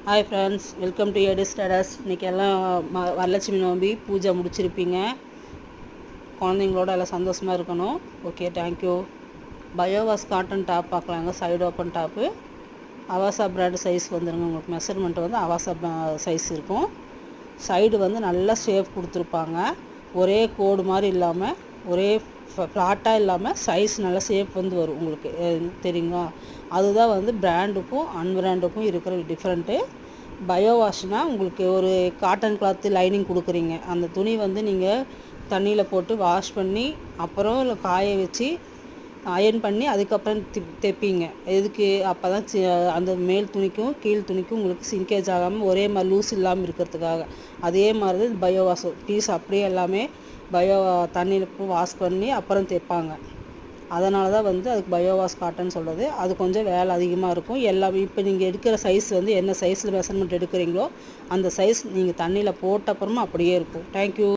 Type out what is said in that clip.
Hi friends, welcome to எடு ஸ்டடஸ். இன்றைக்கி எல்லாம் வரலட்சுமி நோம்பி பூஜை முடிச்சிருப்பீங்க. குழந்தைங்களோட எல்லாம் சந்தோஷமாக இருக்கணும். Okay, thank you. பயோவாஸ் காட்டன் டாப் பார்க்கலாங்க. Side open top, Avaasa brand size வந்துடுங்க. உங்களுக்கு மெஷர்மெண்ட் வந்து அவாசா சைஸ் இருக்கும். சைடு வந்து நல்லா ஷேப் கொடுத்துருப்பாங்க. ஒரே கோடு மாதிரி இல்லாமல், ஒரே ஃப்ளாட்டாக இல்லாமல் சைஸ் நல்லா ஷேப் வந்து வரும். உங்களுக்கு தெரியுங்களா? அதுதான் வந்து பிராண்டுக்கும் அன்பிராண்டுக்கும் இருக்கிற டிஃப்ரெண்ட்டு. பயோவாஷ்னால் உங்களுக்கு ஒரு காட்டன் கிளாத்து லைனிங் கொடுக்குறீங்க. அந்த துணி வந்து நீங்கள் தண்ணியில் போட்டு வாஷ் பண்ணி அப்புறம் காய வச்சு அயர்ன் பண்ணி அதுக்கப்புறம் தைப்பீங்க. எதுக்கு? அப்போ தான் அந்த மேல் துணிக்கும் கீழ் துணிக்கும் உங்களுக்கு சிங்கேஜ் ஆகாமல் ஒரே மாதிரி லூஸ் இல்லாமல் இருக்கிறதுக்காக. அதே மாதிரி தான் பயோவாஷ் பீஸ் அப்படியே எல்லாமே தண்ணியில் வாஷ் பண்ணி அப்புறம் தைப்பாங்க. அதனால தான் வந்து அதுக்கு பயோவாஷ் காட்டன் சொல்கிறது. அது கொஞ்சம் வேலை அதிகமாக இருக்கும். எல்லாமே இப்போ நீங்கள் எடுக்கிற சைஸ் வந்து என்ன சைஸில் மெஷர்மெண்ட் எடுக்கிறீங்களோ அந்த சைஸ் நீங்கள் தண்ணியில் போட்ட அப்புறமா அப்படியே இருக்கும். தேங்க்யூ.